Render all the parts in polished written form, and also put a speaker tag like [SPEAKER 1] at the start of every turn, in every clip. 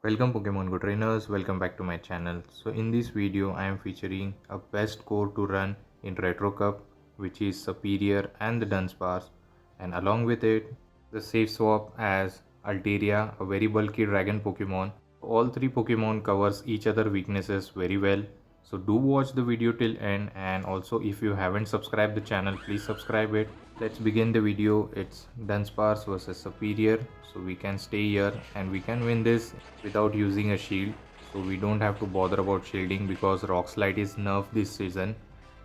[SPEAKER 1] Welcome Pokemon Go trainers, welcome back to my channel. So in this video I am featuring a best core to run in Retro Cup, which is Superior and the Dunsparce, and along with it the safe swap as Altaria, a very bulky dragon Pokemon. All three Pokemon covers each other weaknesses very well. So do watch the video till end, and also if you haven't subscribed the channel, please subscribe it. Let's begin the video. It's Dunsparce versus Superior. So we can stay here and we can win this without using a shield. So we don't have to bother about shielding because Rock Slide is nerfed this season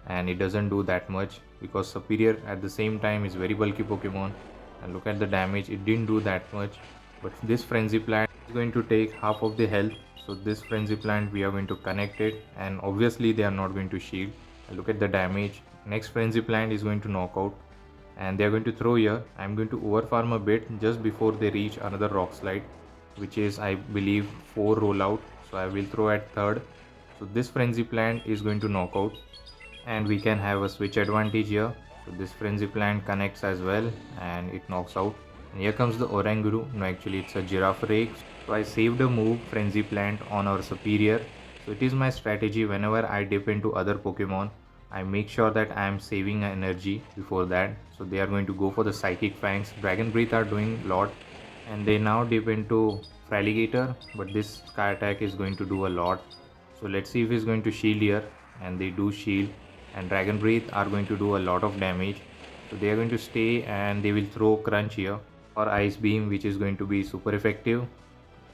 [SPEAKER 1] and it doesn't do that much because Superior at the same time is very bulky Pokemon, and look at the damage, it didn't do that much. But this Frenzy Plant is going to take half of the health. So this Frenzy Plant we are going to connect it, and obviously they are not going to shield. And look at the damage. Next Frenzy Plant is going to knock out and they are going to throw here. I'm going to overfarm a bit just before they reach another Rock Slide, which is I believe 4 rollout. So I will throw at third. So this Frenzy Plant is going to knock out and we can have a switch advantage here. So this Frenzy Plant connects as well and it knocks out. And here comes the Oranguru. No, actually it's a Giraffe Rake. So I saved a move Frenzy Plant on our Superior. So it is my strategy whenever I dip into other Pokemon, I make sure that I am saving energy before that. So they are going to go for the Psychic Fangs. Dragon Breath are doing a lot and they now dip into Fraligator, but this Sky Attack is going to do a lot. So let's see if he's going to shield here, and they do shield, and Dragon Breath are going to do a lot of damage. So they are going to stay and they will throw Crunch here or Ice Beam, which is going to be super effective.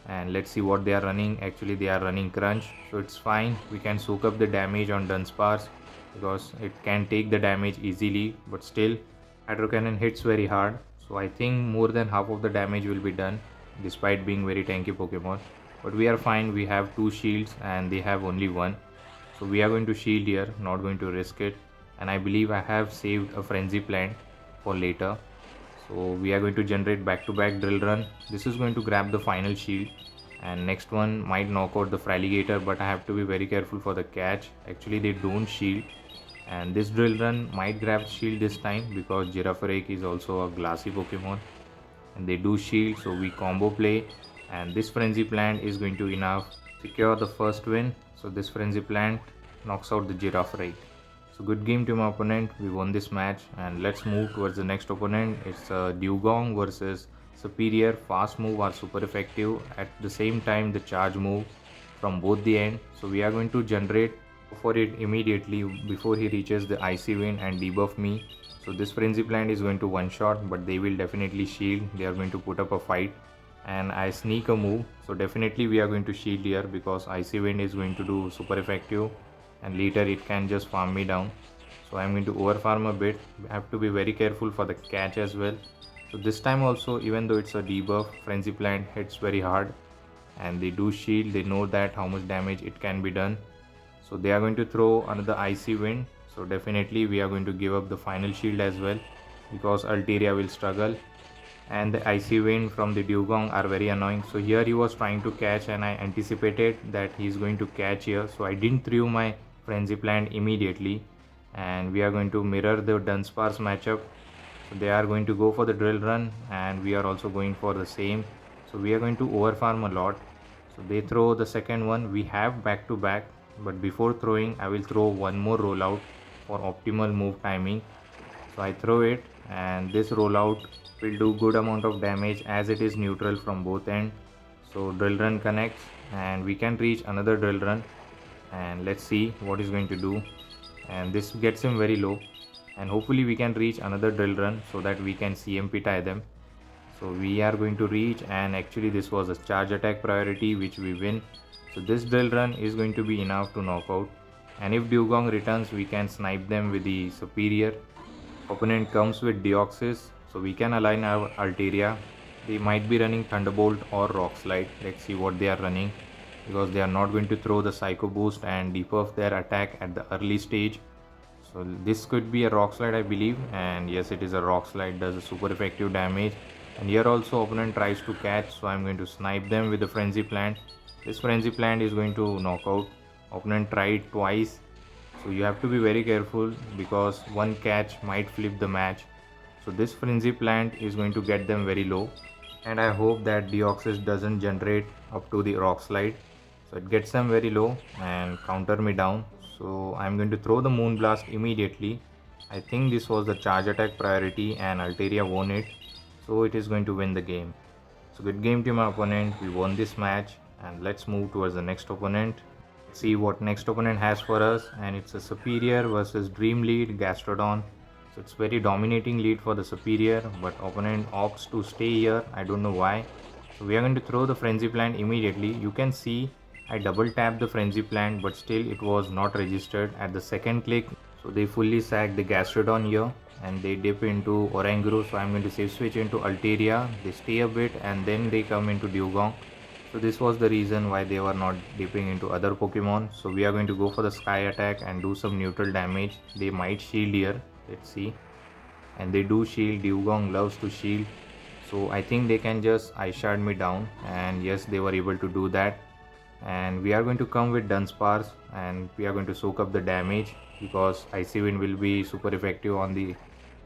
[SPEAKER 1] And let's see what they are running. Actually they are running Crunch, so it's fine. We can soak up the damage on Dunsparce because it can take the damage easily, but still Hydro Cannon hits very hard. So I think more than half of the damage will be done despite being very tanky Pokemon. But we are fine, we have 2 shields and they have only 1. So we are going to shield here, not going to risk it. And I believe I have saved a Frenzy Plant for later. So we are going to generate back-to-back Drill Run. This is going to grab the final shield. And next one might knock out the Fraligator, but I have to be very careful for the catch. Actually they don't shield. And this Drill Run might grab shield this time because Giraffe Rake is also a glassy Pokemon. And they do shield, so we combo play. And this Frenzy Plant is going to enough secure the first win. So this Frenzy Plant knocks out the Giraffe Rake. So good game to my opponent, we won this match. And let's move towards the next opponent. It's Dewgong versus Superior. Fast move are super effective. At the same time the charge move from both the end. So we are going to generate for it immediately before he reaches the Icy Wind and debuff me. So this Frenzy Plant is going to one shot, but they will definitely shield. They are going to put up a fight and I sneak a move. So definitely we are going to shield here because Icy Wind is going to do super effective and later it can just farm me down. So I'm going to overfarm a bit. I have to be very careful for the catch as well. So this time also, even though it's a debuff, Frenzy Plant hits very hard and they do shield. They know that how much damage it can be done. So they are going to throw another Icy Wind. So definitely we are going to give up the final shield as well because Altaria will struggle. And the Icy Wind from the Dewgong are very annoying. So here he was trying to catch and I anticipated that he is going to catch here. So I didn't throw my Frenzy Plant immediately. And we are going to mirror the Dunsparce matchup. So they are going to go for the Drill Run and we are also going for the same. So we are going to overfarm a lot. So they throw the second one. We have back to back. But before throwing, I will throw one more rollout for optimal move timing. So I throw it and this rollout will do good amount of damage as it is neutral from both ends. So Drill Run connects and we can reach another Drill Run, and let's see what is going to do. And this gets him very low and hopefully we can reach another Drill Run so that we can CMP tie them. So we are going to reach, and actually this was a charge attack priority which we win. So this Drill Run is going to be enough to knock out, and if Dewgong returns we can snipe them with the Superior. Opponent comes with Deoxys, so we can align our Altaria. They might be running Thunderbolt or Rock Slide. Let's see what they are running because they are not going to throw the Psycho Boost and debuff their attack at the early stage. So this could be a Rock Slide I believe, and yes it is a Rock Slide, does a super effective damage. And here also opponent tries to catch, so I'm going to snipe them with the Frenzy Plant. This Frenzy Plant is going to knock out. Opponent tried twice, so you have to be very careful because one catch might flip the match. So this Frenzy Plant is going to get them very low and I hope that Deoxys doesn't generate up to the rock slide. So it gets them very low and counter me down. So I'm going to throw the Moon Blast immediately. I think this was the charge attack priority and Altaria won it. So it is going to win the game. So good game to my opponent. We won this match and let's move towards the next opponent. Let's see what next opponent has for us, and it's a Superior versus Dream Lead Gastrodon. So it's very dominating lead for the Superior, but opponent opts to stay here. I don't know why. So we are going to throw the Frenzy Plant immediately. You can see I double tapped the Frenzy Plant, but still it was not registered at the second click. So they fully sack the Gastrodon here and they dip into Oranguru. So I'm going to safe switch into Altaria. They stay a bit and then they come into Dugong. So this was the reason why they were not dipping into other Pokemon. So we are going to go for the Sky attack and do some neutral damage. They might shield here. Let's see. And they do shield. Dugong loves to shield. So I think they can just Ice Shard me down. And yes, they were able to do that. And we are going to come with Dunsparce and we are going to soak up the damage because Icy Wind will be super effective on the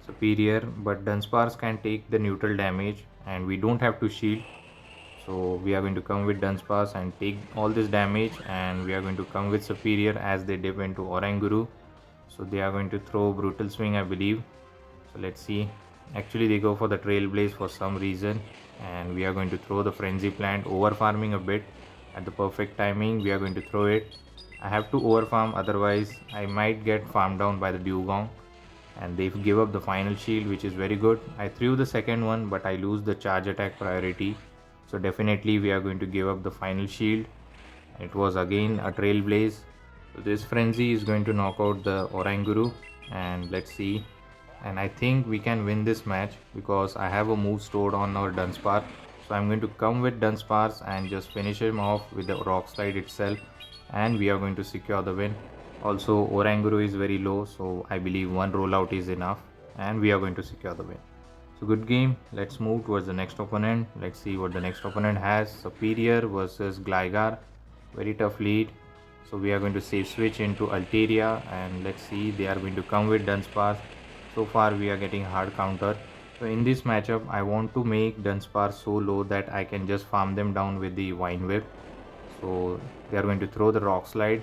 [SPEAKER 1] Superior, but Dunsparce can take the neutral damage and we don't have to shield. So we are going to come with Dunsparce and take all this damage, and we are going to come with Superior as they dip into Oranguru. So they are going to throw Brutal Swing, I believe. So let's see. Actually they go for the Trailblaze for some reason, and we are going to throw the Frenzy Plant, over farming a bit. At the perfect timing we are going to throw it. I have to over farm, otherwise I might get farmed down by the Dugong, and they give up the final shield, which is very good. I threw the second one but I lose the charge attack priority, so definitely we are going to give up the final shield. It was again a Trailblaze. So this Frenzy is going to knock out the Oranguru, and let's see. And I think we can win this match because I have a move stored on our Dunsparce. So I'm going to come with Dunsparce and just finish him off with the Rock Slide itself, and we are going to secure the win. Also Oranguru is very low, so I believe one rollout is enough and we are going to secure the win. So good game. Let's move towards the next opponent. Let's see what the next opponent has. Superior versus Gligar. Very tough lead. So we are going to safe switch into Altaria, and let's see, they are going to come with Dunsparce. So far we are getting hard counter. So in this matchup I want to make Dunsparce so low that I can just farm them down with the Vine Whip. So they are going to throw the Rock Slide.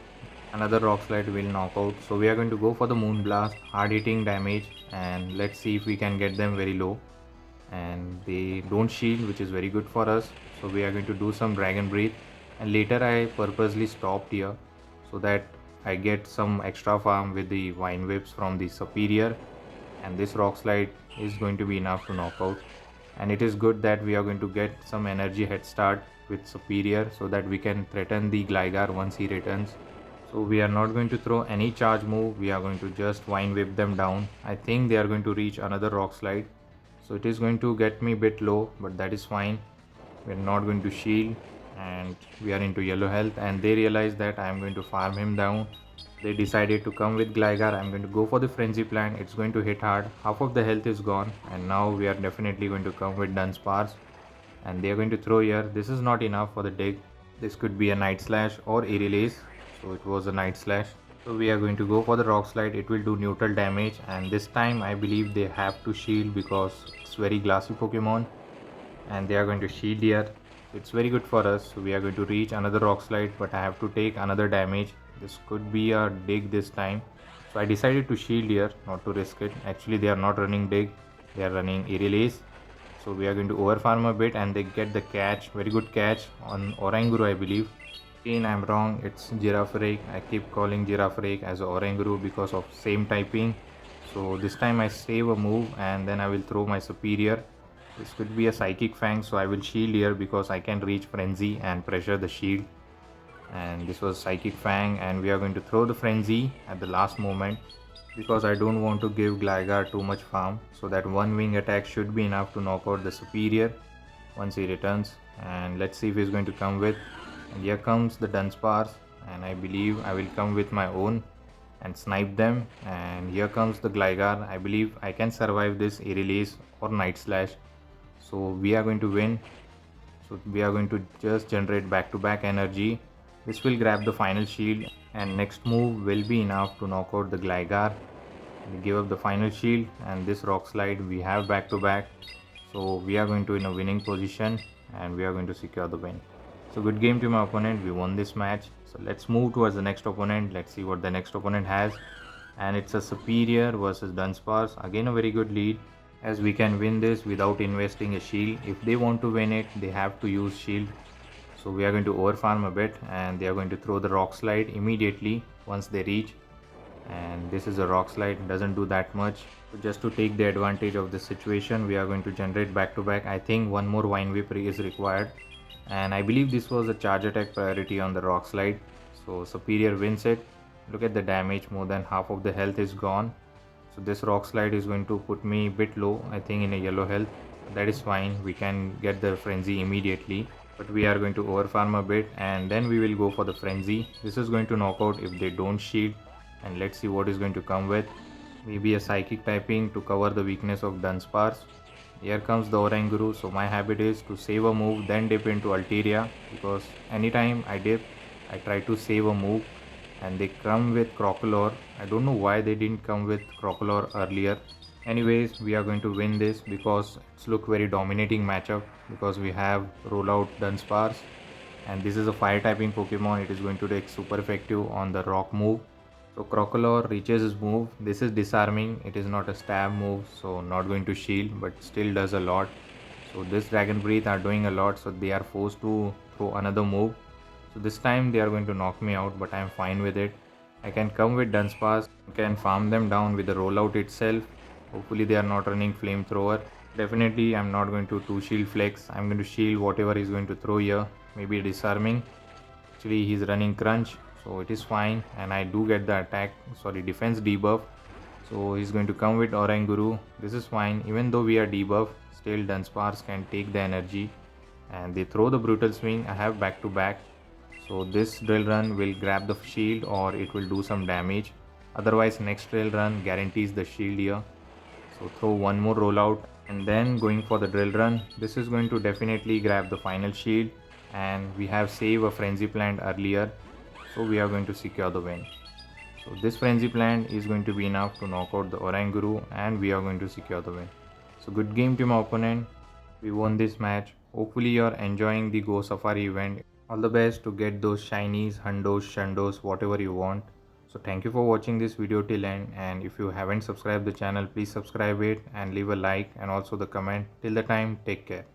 [SPEAKER 1] Another Rock Slide will knock out. So we are going to go for the Moon Blast, hard hitting damage, and let's see if we can get them very low. And they don't shield, which is very good for us. So we are going to do some Dragon Breath, and later I purposely stopped here so that I get some extra farm with the Vine Whips from the Superior, and this Rock Slide is going to be enough to knock out. And it is good that we are going to get some energy head start with Superior so that we can threaten the Gligar once he returns. So we are not going to throw any charge move, we are going to just Vine Whip them down. I think they are going to reach another Rock Slide. So it is going to get me a bit low, but that is fine. We are not going to shield and we are into yellow health, and they realize that I am going to farm him down. They decided to come with Gligar. I am going to go for the Frenzy Plant. It's going to hit hard. Half of the health is gone, and now we are definitely going to come with Dunsparce, and they are going to throw here. This is not enough for the dig. This could be a Night Slash or Aerial. So it was a Night Slash. So we are going to go for the Rock Slide. It will do neutral damage, and this time I believe they have to shield because it's very glassy Pokemon, and they are going to shield here. It's very good for us. So we are going to reach another Rock Slide, but I have to take another damage. This could be a dig this time. So I decided to shield here, not to risk it. Actually they are not running dig, they are running Aerial. So we are going to overfarm a bit, and they get the catch. Very good catch on Oranguru, I believe. I'm wrong, it's Girafarig. I keep calling Girafarig as Oranguru because of same typing. So this time I save a move and then I will throw my Superior. This could be a Psychic Fang, so I will shield here because I can reach Frenzy and pressure the shield. And this was Psychic Fang, and we are going to throw the Frenzy at the last moment because I don't want to give Gligar too much farm. So that one wing attack should be enough to knock out the Superior once he returns. And let's see if he's going to come with. And here comes the Dunsparce, and I believe I will come with my own and snipe them. And here comes the Gligar. I believe I can survive this Aerial or Night Slash. So we are going to win. So we are going to just generate back-to-back energy. This will grab the final shield, and next move will be enough to knock out the Gligar. We give up the final shield, and this Rock Slide we have back-to-back. So we are going to in a winning position and we are going to secure the win. So good game to my opponent. We won this match. So let's move towards the next opponent. Let's see what the next opponent has. And it's a Superior versus Dunsparce. Again a very good lead, as we can win this without investing a shield. If they want to win it, they have to use shield. So we are going to overfarm a bit and they are going to throw the rock slide immediately once they reach. And this is a rock slide, doesn't do that much. So just to take the advantage of the situation, we are going to generate back to back. I think one more Vine Whip is required, and I believe this was a charge attack priority on the rock slide. So Superior wins it. Look at the damage, more than half of the health is gone. So this rock slide is going to put me a bit low, I think in a yellow health. That is fine, we can get the frenzy immediately. But we are going to overfarm a bit and then we will go for the frenzy. This is going to knock out if they don't shield, and let's see what is going to come with. Maybe a psychic typing to cover the weakness of Dunsparce. Here comes the Oranguru, so my habit is to save a move then dip into Altaria, because anytime I dip I try to save a move, and they come with Crocolore. I don't know why they didn't come with Crocolore earlier. Anyways, we are going to win this because it's look very dominating matchup, because we have rollout Dunsparce and this is a fire typing Pokemon. It is going to take super effective on the rock move. So Crocolore reaches his move. This is disarming. It is not a stab move, so not going to shield, but still does a lot. So this Dragon Breath are doing a lot, so they are forced to throw another move. So this time they are going to knock me out, but I am fine with it. I can come with Dunsparce, I can farm them down with the rollout itself. Hopefully they are not running Flamethrower. Definitely I'm not going to 2-shield flex. I'm going to shield whatever he's going to throw here. Maybe disarming. Actually he's running Crunch, so it is fine, and I do get the defense debuff. So he's going to come with Oranguru. This is fine. Even though we are debuff, still Dunsparce can take the energy. And they throw the Brutal Swing. I have back to back. So this drill run will grab the shield or it will do some damage. Otherwise next drill run guarantees the shield here. So throw one more rollout and then going for the drill run. This is going to definitely grab the final shield, and we have saved a frenzy plant earlier, so we are going to secure the win. So this frenzy plant is going to be enough to knock out the Oranguru and we are going to secure the win. So good game to my opponent. We won this match. Hopefully you are enjoying the Go Safari event. All the best to get those shinies, hundos, shandos, whatever you want. So thank you for watching this video till end, and if you haven't subscribed the channel, please subscribe it and leave a like and also the comment. Till the time, take care.